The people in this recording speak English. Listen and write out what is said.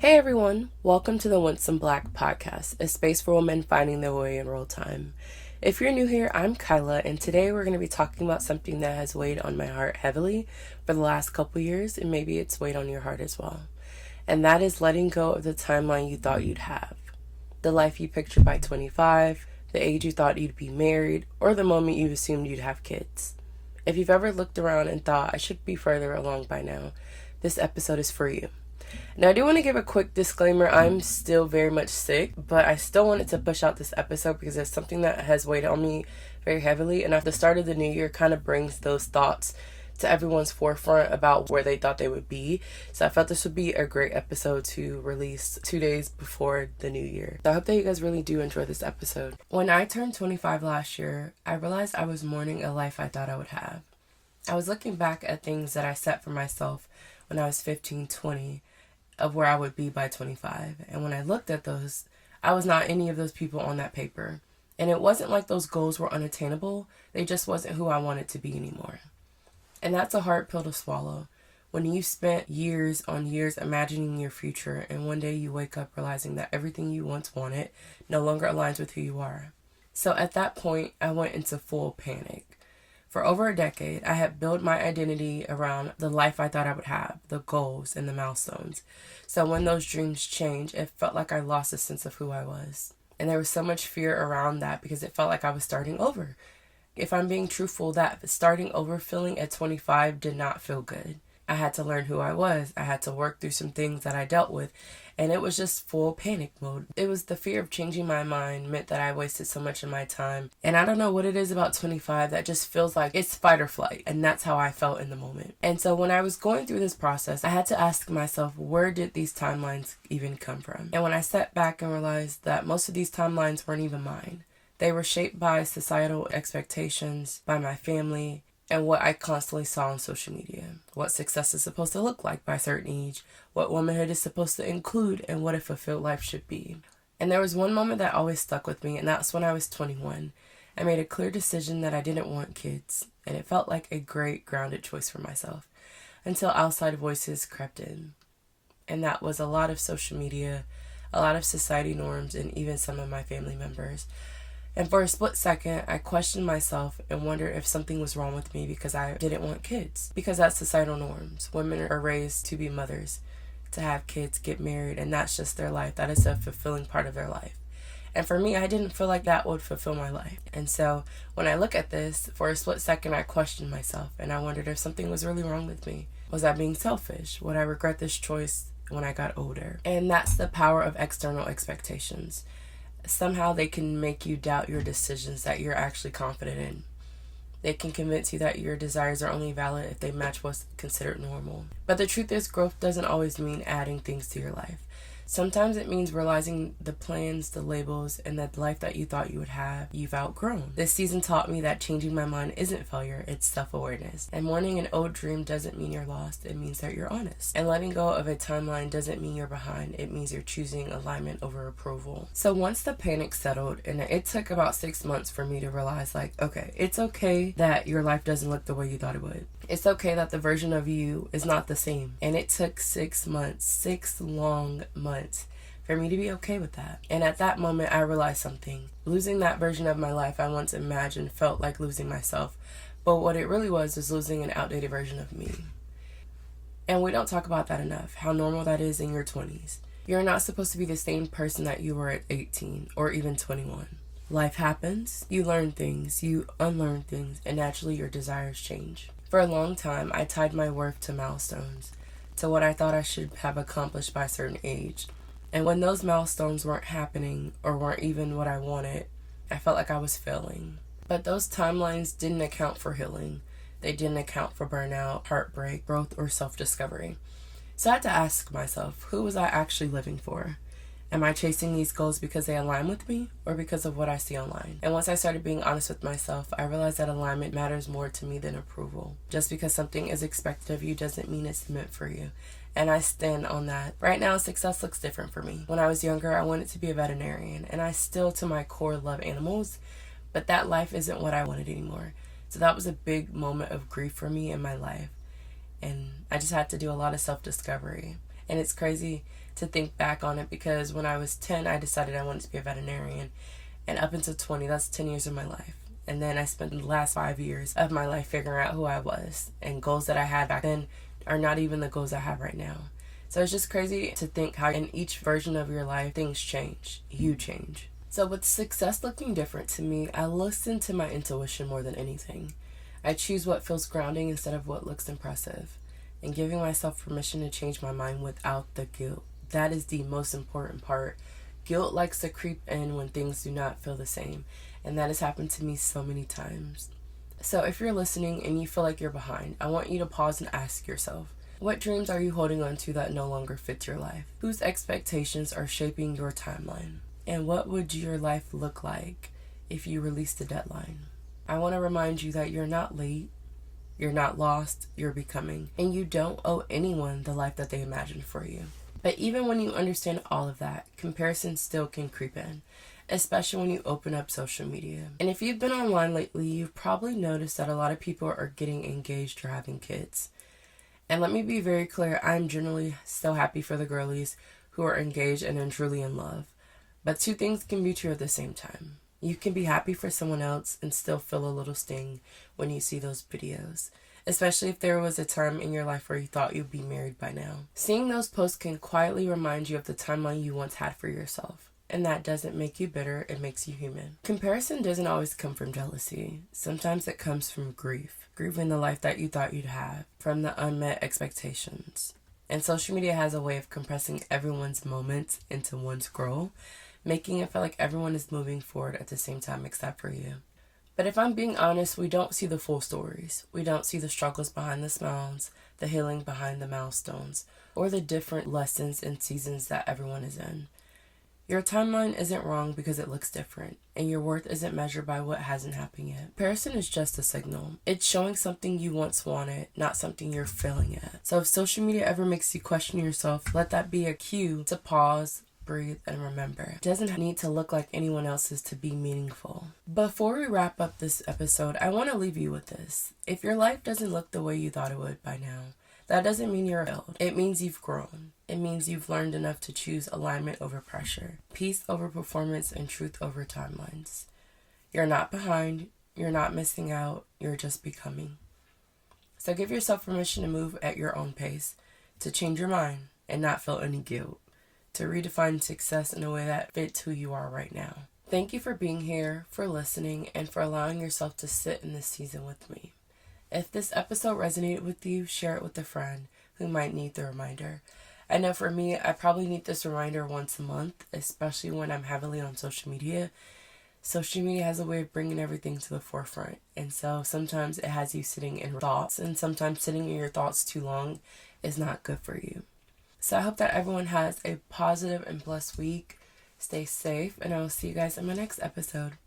Hey everyone, welcome to the Winsome Black podcast, a space for women finding their way in real time. If you're new here, I'm Kyla, and today we're going to be talking about something that has weighed on my heart heavily for the last couple years, and maybe it's weighed on your heart as well. And that is letting go of the timeline you thought you'd have. The life you pictured by 25, the age you thought you'd be married, or the moment you assumed you'd have kids. If you've ever looked around and thought, I should be further along by now, this episode is for you. Now, I do want to give a quick disclaimer. I'm still very much sick, but I still wanted to push out this episode because it's something that has weighed on me very heavily. And at the start of the new year kind of brings those thoughts to everyone's forefront about where they thought they would be. So I felt this would be a great episode to release 2 days before the new year. So I hope that you guys really do enjoy this episode. When I turned 25 last year, I realized I was mourning a life I thought I would have. I was looking back at things that I set for myself when I was 15, 20, of where I would be by 25. And when I looked at those, I was not any of those people on that paper. And it wasn't like those goals were unattainable. They just wasn't who I wanted to be anymore. And that's a hard pill to swallow. When you spent years on years imagining your future, and one day you wake up realizing that everything you once wanted no longer aligns with who you are. So at that point, I went into full panic. For over a decade, I had built my identity around the life I thought I would have, the goals and the milestones. So when those dreams changed, it felt like I lost a sense of who I was. And there was so much fear around that because it felt like I was starting over. If I'm being truthful, that starting over feeling at 25 did not feel good. I had to learn who I was. I had to work through some things that I dealt with. And it was just full panic mode. It was the fear of changing my mind meant that I wasted so much of my time. And I don't know what it is about 25 that just feels like it's fight or flight. And that's how I felt in the moment. And so when I was going through this process, I had to ask myself, where did these timelines even come from? And when I sat back and realized that most of these timelines weren't even mine. They were shaped by societal expectations, by my family, and what I constantly saw on social media. What success is supposed to look like by a certain age, what womanhood is supposed to include, and what a fulfilled life should be. And there was one moment that always stuck with me, and that's when I was 21. I made a clear decision that I didn't want kids, and it felt like a great grounded choice for myself, until outside voices crept in. And that was a lot of social media, a lot of society norms, and even some of my family members. And for a split second, I questioned myself and wondered if something was wrong with me because I didn't want kids. Because that's societal norms. Women are raised to be mothers, to have kids, get married, and that's just their life. That is a fulfilling part of their life. And for me, I didn't feel like that would fulfill my life. And so when I look at this, for a split second, I questioned myself and I wondered if something was really wrong with me. Was I being selfish? Would I regret this choice when I got older? And that's the power of external expectations. Somehow they can make you doubt your decisions that you're actually confident in. They can convince you that your desires are only valid if they match what's considered normal. But the truth is, growth doesn't always mean adding things to your life. Sometimes it means realizing the plans, the labels, and the life that you thought you would have, you've outgrown. This season taught me that changing my mind isn't failure, it's self-awareness. And mourning an old dream doesn't mean you're lost, it means that you're honest. And letting go of a timeline doesn't mean you're behind, it means you're choosing alignment over approval. So once the panic settled, and it took about 6 months for me to realize, okay, it's okay that your life doesn't look the way you thought it would. It's okay that the version of you is not the same. And it took 6 months, 6 long months for me to be okay with that. And at that moment, I realized something. Losing that version of my life I once imagined felt like losing myself. But what it really was losing an outdated version of me. And we don't talk about that enough, how normal that is in your 20s. You're not supposed to be the same person that you were at 18 or even 21. Life happens, you learn things, you unlearn things, and naturally your desires change. For a long time, I tied my worth to milestones, to what I thought I should have accomplished by a certain age. And when those milestones weren't happening or weren't even what I wanted, I felt like I was failing. But those timelines didn't account for healing. They didn't account for burnout, heartbreak, growth, or self-discovery. So I had to ask myself, who was I actually living for? Am I chasing these goals because they align with me or because of what I see online? And once I started being honest with myself, I realized that alignment matters more to me than approval. Just because something is expected of you doesn't mean it's meant for you. And I stand on that. Right now, success looks different for me. When I was younger, I wanted to be a veterinarian, and I still, to my core, love animals, but that life isn't what I wanted anymore. So that was a big moment of grief for me in my life. And I just had to do a lot of self-discovery. And it's crazy to think back on it, because when I was 10, I decided I wanted to be a veterinarian. And up until 20, that's 10 years of my life. And then I spent the last 5 years of my life figuring out who I was. And goals that I had back then are not even the goals I have right now. So it's just crazy to think how in each version of your life, things change. You change. So with success looking different to me, I listen to my intuition more than anything. I choose what feels grounding instead of what looks impressive. And giving myself permission to change my mind without the guilt. That is the most important part. Guilt likes to creep in when things do not feel the same. And that has happened to me so many times. So if you're listening and you feel like you're behind, I want you to pause and ask yourself, what dreams are you holding on to that no longer fit your life? Whose expectations are shaping your timeline? And what would your life look like if you released a deadline? I want to remind you that you're not late, you're not lost, you're becoming. And you don't owe anyone the life that they imagined for you. But even when you understand all of that, comparison still can creep in, especially when you open up social media. And if you've been online lately, you've probably noticed that a lot of people are getting engaged or having kids. And let me be very clear, I'm generally so happy for the girlies who are engaged and are truly in love. But two things can be true at the same time. You can be happy for someone else and still feel a little sting when you see those videos, especially if there was a time in your life where you thought you'd be married by now. Seeing those posts can quietly remind you of the timeline you once had for yourself. And that doesn't make you bitter, it makes you human. Comparison doesn't always come from jealousy. Sometimes it comes from grief. Grieving the life that you thought you'd have, from the unmet expectations. And social media has a way of compressing everyone's moments into one scroll, making it feel like everyone is moving forward at the same time except for you. But if I'm being honest, we don't see the full stories. We don't see the struggles behind the smiles, the healing behind the milestones, or the different lessons and seasons that everyone is in. Your timeline isn't wrong because it looks different, and your worth isn't measured by what hasn't happened yet. Comparison is just a signal. It's showing something you once wanted, not something you're failing at. So if social media ever makes you question yourself, let that be a cue to pause, breathe, and remember. It doesn't need to look like anyone else's to be meaningful. Before we wrap up this episode, I want to leave you with this. If your life doesn't look the way you thought it would by now, that doesn't mean you're failed. It means you've grown. It means you've learned enough to choose alignment over pressure, peace over performance, and truth over timelines. You're not behind. You're not missing out. You're just becoming. So give yourself permission to move at your own pace, to change your mind and not feel any guilt, to redefine success in a way that fits who you are right now. Thank you for being here, for listening, and for allowing yourself to sit in this season with me. If this episode resonated with you, share it with a friend who might need the reminder. I know for me, I probably need this reminder once a month, especially when I'm heavily on social media. Social media has a way of bringing everything to the forefront. And so sometimes it has you sitting in thoughts, and sometimes sitting in your thoughts too long is not good for you. So I hope that everyone has a positive and blessed week. Stay safe, and I will see you guys in my next episode.